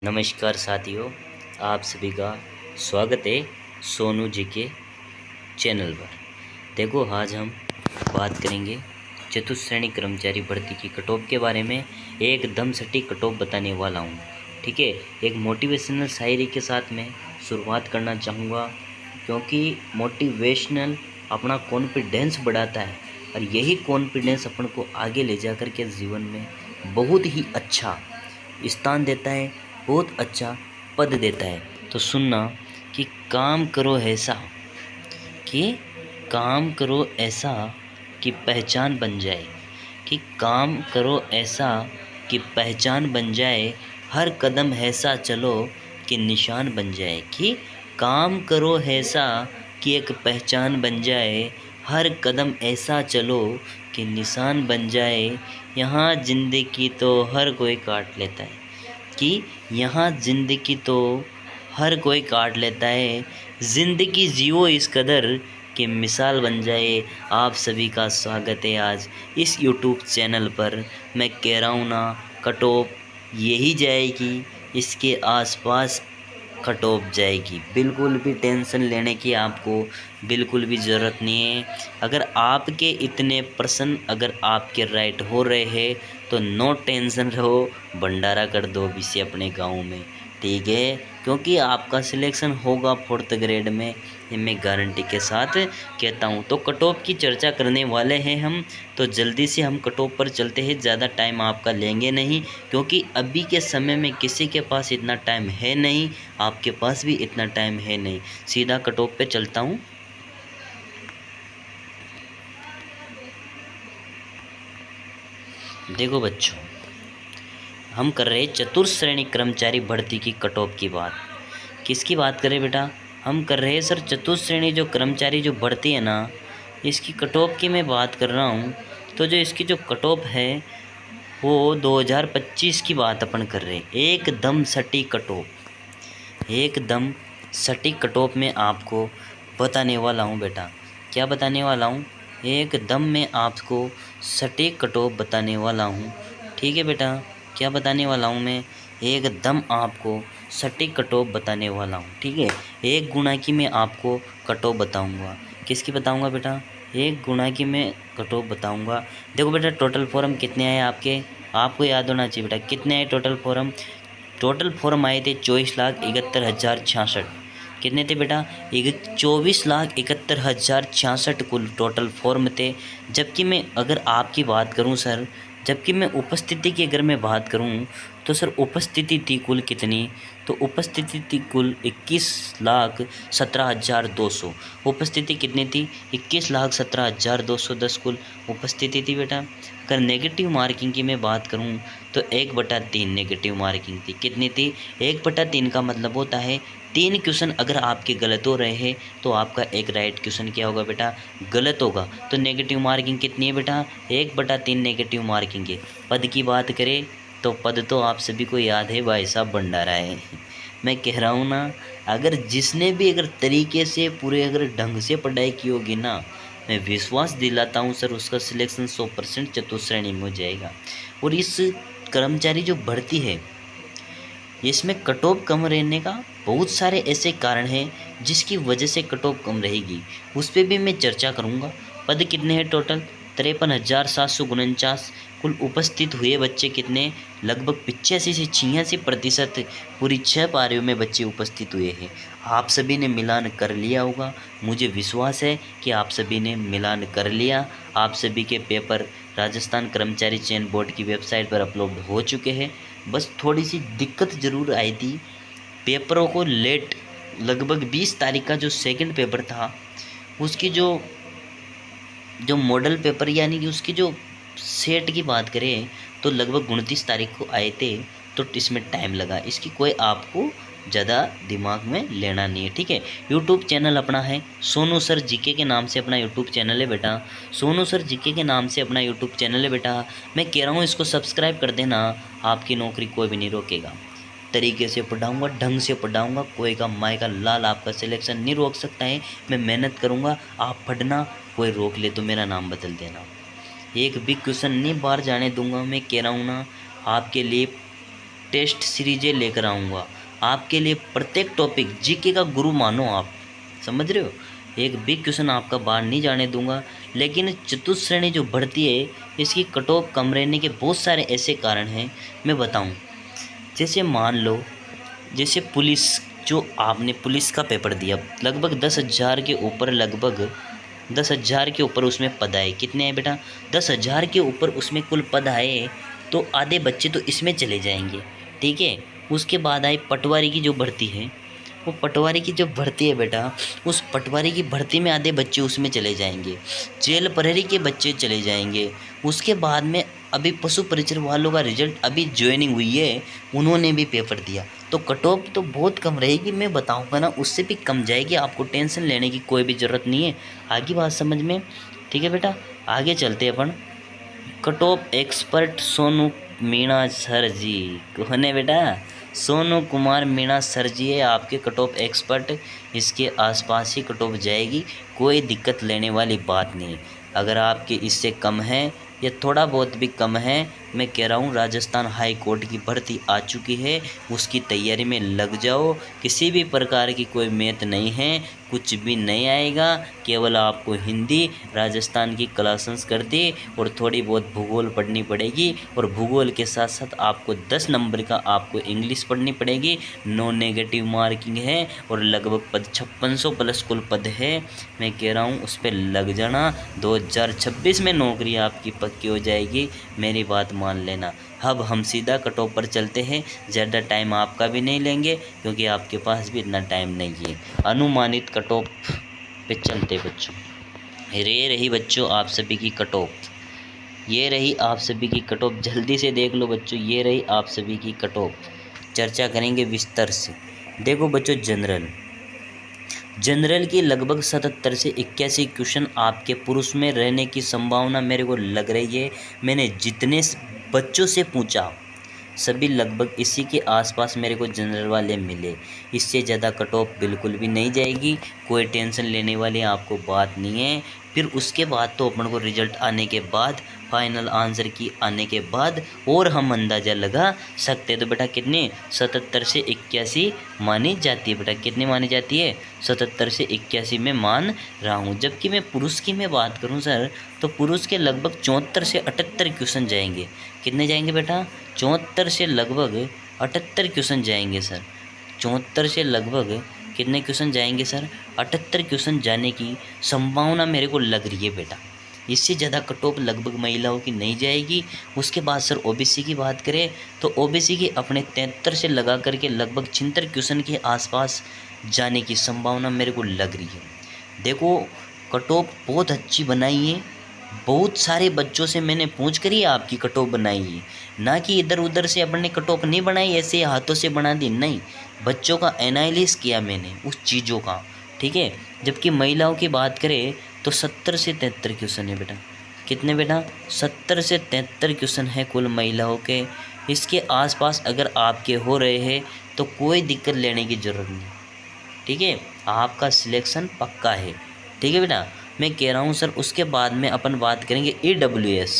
नमस्कार साथियों, आप सभी का स्वागत है सोनू जी के चैनल पर। देखो, आज हम बात करेंगे चतुश्रेणी कर्मचारी भर्ती की कटऑफ के बारे में। एकदम सटीक कटऑफ बताने वाला हूँ। ठीक है, एक मोटिवेशनल शायरी के साथ मैं शुरुआत करना चाहूँगा, क्योंकि मोटिवेशनल अपना कॉन्फिडेंस बढ़ाता है और यही कॉन्फिडेंस अपन को आगे ले जा कर के जीवन में बहुत ही अच्छा स्थान देता है, बहुत अच्छा पद देता है। तो सुनना कि काम करो ऐसा कि काम करो ऐसा कि पहचान बन जाए, कि काम करो ऐसा कि पहचान बन जाए, हर कदम ऐसा चलो कि निशान बन जाए। कि काम करो ऐसा कि एक पहचान बन जाए, हर कदम ऐसा चलो कि निशान बन जाए। यहाँ ज़िंदगी तो हर कोई काट लेता है, कि यहाँ ज़िंदगी तो हर कोई काट लेता है, ज़िंदगी जियो इस कदर कि मिसाल बन जाए। आप सभी का स्वागत है आज इस यूट्यूब चैनल पर। मैं कह रहा हूँ ना, कटऑफ यही जाएगी, इसके आसपास कटऑफ जाएगी। बिल्कुल भी टेंशन लेने की आपको बिल्कुल भी ज़रूरत नहीं है। अगर आपके इतने प्रश्न अगर आपके राइट हो रहे हैं तो नो टेंशन रहो, भंडारा कर दो अभी से अपने गाँव में। ठीक है, क्योंकि आपका सिलेक्शन होगा 4th ग्रेड में, ये मैं गारंटी के साथ कहता हूँ। तो कटऑफ की चर्चा करने वाले हैं हम, तो जल्दी से हम कटऑफ पर चलते हैं। ज़्यादा टाइम आपका लेंगे नहीं, क्योंकि अभी के समय में किसी के पास इतना टाइम है नहीं, आपके पास भी इतना टाइम है नहीं। सीधा कटऑफ पे चलता हूँ। देखो बच्चों, हम कर रहे हैं चतुर्श्रेणी कर्मचारी भर्ती की कटऑफ की बात। किसकी बात करें बेटा? हम कर रहे हैं सर चतुर्श्रेणी जो कर्मचारी जो भर्ती है ना, इसकी कटऑफ की मैं बात कर रहा हूँ। तो जो इसकी जो कटऑफ है वो 2025 की बात अपन कर रहे हैं। एकदम सटीक कटऑफ, एकदम सटीक कटऑफ में आपको बताने वाला हूँ बेटा। क्या बताने वाला हूँ? एकदम मैं आपको सटीक कटऑफ बताने वाला हूँ। ठीक है बेटा, क्या बताने वाला हूँ मैं? एकदम आपको सटीक कटऑफ बताने वाला हूँ। ठीक है, एक गुणा की मैं आपको कटऑफ बताऊँगा। किसकी बताऊँगा बेटा? एक गुणा की मैं कटऑफ बताऊँगा। देखो बेटा, टोटल फॉर्म कितने आए आपके? आपको याद होना चाहिए बेटा, कितने आए टोटल फॉर्म? टोटल फॉर्म आए थे 24,71,066। कितने थे बेटा? 24,71,066 कुल टोटल फॉर्म थे। जबकि मैं अगर आपकी बात करूं सर, जबकि मैं उपस्थिति की अगर मैं बात करूं तो सर उपस्थिति थी कुल कितनी? तो उपस्थिति थी कुल 21,17,200। उपस्थिति कितनी थी? 21,17,210 कुल उपस्थिति थी बेटा। अगर नेगेटिव मार्किंग की मैं बात करूं तो 1/3 नेगेटिव मार्किंग थी। कितनी थी? 1/3 का मतलब होता है 3 क्वेश्चन अगर आपके गलत हो रहे हैं तो आपका एक राइट क्वेश्चन क्या होगा बेटा? गलत होगा। तो नेगेटिव मार्किंग कितनी है बेटा? 1/3 नेगेटिव मार्किंग है। पद की बात करें तो पद तो आप सभी को याद है भाई साहब, भंडारा है। मैं कह रहा हूँ ना, अगर जिसने भी अगर तरीके से पूरे अगर ढंग से पढ़ाई की होगी ना, मैं विश्वास दिलाता हूँ सर उसका सिलेक्शन 100% चतुश्रेणी में हो जाएगा। और इस कर्मचारी जो भर्ती है, इसमें कट ऑफ कम रहने का बहुत सारे ऐसे कारण हैं जिसकी वजह से कट ऑफ कम रहेगी, उस पर भी मैं चर्चा करूँगा। पद कितने हैं टोटल? 53,749। कुल उपस्थित हुए बच्चे कितने? लगभग 85 से 86% पूरी 6 पारियों में बच्चे उपस्थित हुए हैं। आप सभी ने मिलान कर लिया होगा, मुझे विश्वास है कि आप सभी ने मिलान कर लिया। आप सभी के पेपर राजस्थान कर्मचारी चयन बोर्ड की वेबसाइट पर अपलोड हो चुके हैं। बस थोड़ी सी दिक्कत ज़रूर आई थी, पेपरों को लेट, लगभग 20 तारीख का जो सेकंड पेपर था उसकी जो जो मॉडल पेपर यानी कि उसकी जो सेट की बात करें तो लगभग 29 तारीख को आए थे। तो इसमें टाइम लगा, इसकी कोई आपको ज़्यादा दिमाग में लेना नहीं है। ठीक है, यूट्यूब चैनल अपना है सोनू सर जीके के नाम से अपना यूट्यूब चैनल है बेटा। सोनू सर जीके के नाम से अपना यूट्यूब चैनल है बेटा। मैं कह रहा हूँ इसको सब्सक्राइब कर देना, आपकी नौकरी कोई भी नहीं रोकेगा। तरीके से पढ़ाऊँगा, ढंग से पढ़ाऊँगा, कोई का माई का लाल आपका सिलेक्शन नहीं रोक सकता है। मैं मेहनत करूँगा, आप पढ़ना, कोई रोक ले तो मेरा नाम बदल देना। एक भी क्वेश्चन नहीं बाहर जाने दूंगा। मैं कह रहा हूँ ना, आपके लिए टेस्ट सीरीजें लेकर आऊँगा आपके लिए। प्रत्येक टॉपिक जीके का गुरु मानो आप, समझ रहे हो। एक भी क्वेश्चन आपका बाहर नहीं जाने दूंगा। लेकिन चतुश्रेणी जो भर्ती है इसकी कट ऑफ कम रहने के बहुत सारे ऐसे कारण हैं, मैं बताऊं। जैसे मान लो, जैसे पुलिस, जो आपने पुलिस का पेपर दिया, लगभग 10,000 के ऊपर, लगभग 10,000 के ऊपर उसमें पद आए। कितने हैं बेटा? 10,000 के ऊपर उसमें कुल पद आए, तो आधे बच्चे तो इसमें चले जाएंगे, ठीक है। उसके बाद आई पटवारी की जो भर्ती है, वो पटवारी की जो भर्ती है बेटा, उस पटवारी की भर्ती में आधे बच्चे उसमें चले जाएंगे, जेल प्रहरी के बच्चे चले जाएंगे। उसके बाद में अभी पशु परिचर वालों का रिजल्ट अभी ज्वाइनिंग हुई है, उन्होंने भी पेपर दिया, तो कट ऑफ तो बहुत कम रहेगी, मैं बताऊंगा ना, उससे भी कम जाएगी। आपको टेंशन लेने की कोई भी ज़रूरत नहीं है। आगे बात समझ में, ठीक है बेटा। आगे चलते अपन। Cut off expert Sonu Meena sir ji, कौन है बेटा? सोनू कुमार मीणा सर जी है आपके कट ऑफ एक्सपर्ट। इसके आसपास ही कट ऑफ जाएगी, कोई दिक्कत लेने वाली बात नहीं। अगर आपके इससे कम है या थोड़ा बहुत भी कम है, मैं कह रहा हूँ राजस्थान हाई कोर्ट की भर्ती आ चुकी है, उसकी तैयारी में लग जाओ। किसी भी प्रकार की कोई मैथ नहीं है, कुछ भी नहीं आएगा, केवल आपको हिंदी, राजस्थान की कला संस्कृति और थोड़ी बहुत भूगोल पढ़नी पड़ेगी। और भूगोल के साथ साथ आपको 10 नंबर का आपको इंग्लिश पढ़नी पड़ेगी। नो नेगेटिव मार्किंग है और लगभग पद 5600 प्लस कुल पद है। मैं कह रहा हूँ उस पर लग जाना, 2026 में नौकरी आपकी पक्की हो जाएगी, मेरी बात मान लेना। अब हम सीधा कट ऑफ पर चलते हैं, ज़्यादा टाइम आपका भी नहीं लेंगे क्योंकि आपके पास भी इतना टाइम नहीं है। अनुमानित कट ऑफ पे चलते बच्चों। ये रही बच्चों आप सभी की कट ऑफ, ये रही आप सभी की कट ऑफ, जल्दी से देख लो बच्चों, ये रही आप सभी की कट ऑफ। चर्चा करेंगे विस्तार से। देखो बच्चों, जनरल की लगभग 77 से 81 क्वेश्चन आपके पुरुष में रहने की संभावना मेरे को लग रही है। मैंने जितने बच्चों से पूछा सभी लगभग इसी के आसपास मेरे को जनरल वाले मिले। इससे ज़्यादा कट ऑफ बिल्कुल भी नहीं जाएगी, कोई टेंशन लेने वाली आपको बात नहीं है। फिर उसके बाद तो अपन को रिजल्ट आने के बाद, फाइनल आंसर की आने के बाद और हम अंदाज़ा लगा सकते हैं। तो बेटा कितने, 77 से 81 मानी जाती है बेटा। कितनी मानी जाती है? 77 से 81 में मान रहा हूँ। जबकि मैं पुरुष की मैं बात करूँ सर, तो पुरुष के लगभग 74 से 78 क्वेश्चन जाएंगे। कितने जाएंगे बेटा? 74 से लगभग 78 क्वेश्चन जाएंगे सर। 74 से लगभग कितने क्वेश्चन जाएंगे सर? 78 क्वेश्चन जाने की संभावना मेरे को लग रही है बेटा। इससे ज़्यादा कट ऑफ लगभग महिलाओं की नहीं जाएगी। उसके बाद सर ओबीसी की बात करें तो ओबीसी की अपने 73 से लगा करके लगभग 76 क्वेश्चन के आसपास जाने की संभावना मेरे को लग रही है। देखो कट ऑफ बहुत अच्छी बनाई है, बहुत सारे बच्चों से मैंने पूछ कर ही आपकी कट ऑफ बनाई है, ना कि इधर उधर से अपन ने कट ऑफ नहीं बनाई, ऐसे हाथों से बना दी, नहीं। बच्चों का एनालिसिस किया मैंने उस चीज़ों का, ठीक है। जबकि महिलाओं की बात करें तो 70 से 73 क्वेश्चन है बेटा। कितने बेटा? 70 से 73 क्वेश्चन है कुल महिलाओं के। इसके आसपास अगर आपके हो रहे हैं तो कोई दिक्कत लेने की ज़रूरत नहीं, ठीक है। आपका सिलेक्शन पक्का है, ठीक है बेटा। मैं कह रहा हूँ सर। उसके बाद में अपन बात करेंगे AWS।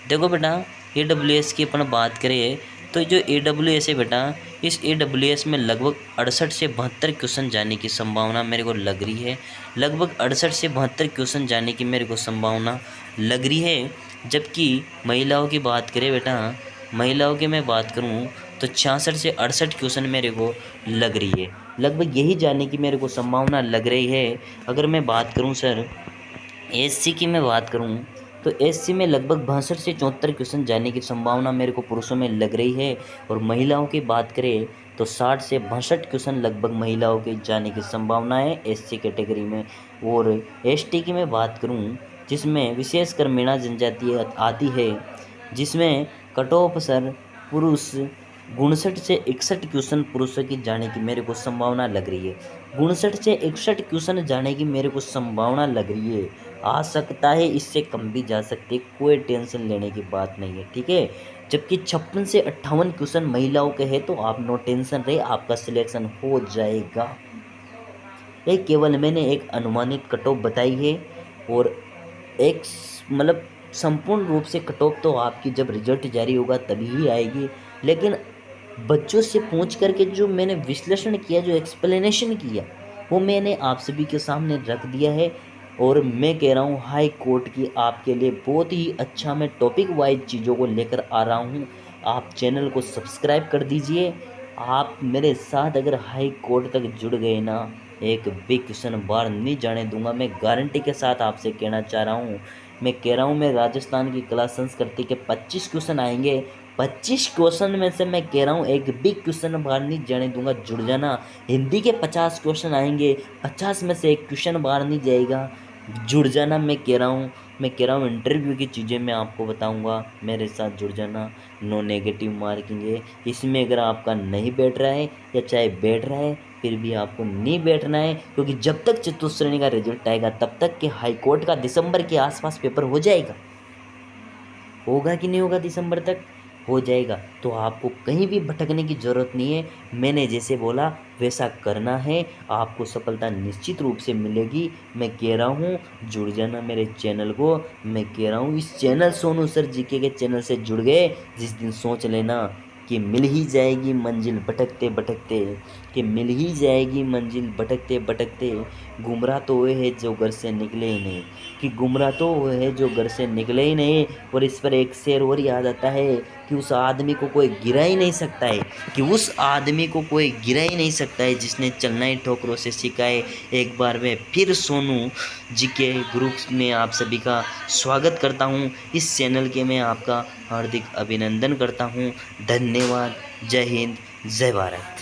देखो बेटा, AWS की अपन बात करें तो जो AWS है बेटा, इस AWS में लगभग 68 से 72 क्वेश्चन जाने की संभावना मेरे को लग रही है। लगभग 68 से 72 क्वेश्चन जाने की मेरे को संभावना लग रही है। जबकि महिलाओं की बात करें बेटा, महिलाओं की मैं बात करूं तो 66 से 68 क्वेश्चन मेरे को लग रही है। लगभग यही जाने की मेरे को संभावना लग रही है। अगर मैं बात करूं सर एससी की, मैं बात करूं तो एससी में लगभग 62 से 74 क्वेश्चन जाने की संभावना मेरे को पुरुषों में लग रही है। और महिलाओं की बात करें तो 60 से 62 क्वेश्चन लगभग महिलाओं के जाने की संभावना है एससी कैटेगरी में। और एसटी की मैं बात करूं, जिसमें विशेषकर मीणा जनजाति आती है, जिसमें कट ऑफ सर पुरुष 59 से 61 क्वेश्चन पुरुषों की जाने की मेरे को संभावना लग रही है। 59 से 61 क्वेश्चन जाने की मेरे को संभावना लग रही है। आ सकता है इससे कम भी जा सकती है, कोई टेंशन लेने की बात नहीं है, ठीक है। जबकि 56 से 58 क्वेश्चन महिलाओं के हैं, तो आप नो टेंशन रहे, आपका सिलेक्शन हो जाएगा। ये केवल मैंने एक अनुमानित कट ऑफ बताई है। और एक मतलब संपूर्ण रूप से कट ऑफ तो आपकी जब रिजल्ट जारी होगा तभी ही आएगी। लेकिन बच्चों से पूछ करके जो मैंने विश्लेषण किया, जो एक्सप्लेनेशन किया, वो मैंने आप सभी के सामने रख दिया है। और मैं कह रहा हूँ हाई कोर्ट की आपके लिए बहुत ही अच्छा मैं टॉपिक वाइज चीज़ों को लेकर आ रहा हूँ। आप चैनल को सब्सक्राइब कर दीजिए। आप मेरे साथ अगर हाई कोर्ट तक जुड़ गए ना, एक भी क्वेश्चन बाहर नहीं जाने दूंगा। मैं गारंटी के साथ आपसे कहना चाह रहा हूँ। मैं कह रहा हूँ मैं राजस्थान की कला संस्कृति के 25 क्वेश्चन आएंगे। 25 क्वेश्चन में से मैं कह रहा हूँ एक भी क्वेश्चन बाहर नहीं जाने दूंगा। जुड़ जाना। हिंदी के 50 क्वेश्चन आएंगे, 50 में से एक क्वेश्चन बाहर नहीं जाएगा। जुड़ जाना। मैं कह रहा हूँ इंटरव्यू की चीज़ें मैं आपको बताऊंगा, मेरे साथ जुड़ जाना। नो नेगेटिव मार्किंग है इसमें। अगर आपका नहीं बैठ रहा है या चाहे बैठ रहा है फिर भी आपको नहीं बैठना है, क्योंकि जब तक चतुश्रेणी का रिजल्ट आएगा तब तक के हाई कोर्ट का दिसंबर के आसपास पेपर हो जाएगा। होगा कि नहीं होगा? दिसंबर तक हो जाएगा। तो आपको कहीं भी भटकने की ज़रूरत नहीं है। मैंने जैसे बोला वैसा करना है, आपको सफलता निश्चित रूप से मिलेगी। मैं कह रहा हूँ जुड़ जाना मेरे चैनल को। मैं कह रहा हूँ इस चैनल सोनू सर जीके के चैनल से जुड़ गए, जिस दिन सोच लेना कि मिल ही जाएगी मंजिल भटकते भटकते, कि मिल ही जाएगी मंजिल भटकते भटकते। गुमराह तो वो है जो घर से निकले ही नहीं, कि गुमराह तो वो है जो घर से निकले ही नहीं। और इस पर एक शेर और याद आता है कि उस आदमी को कोई गिरा ही नहीं सकता है, कि उस आदमी को कोई गिरा ही नहीं सकता है जिसने चलना ही ठोकरों से सीखा है। एक बार मैं फिर सोनू जी के ग्रुप में आप सभी का स्वागत करता हूँ। इस चैनल के मैं आपका हार्दिक अभिनंदन करता हूँ। धन्यवाद। जय हिंद, जय भारत।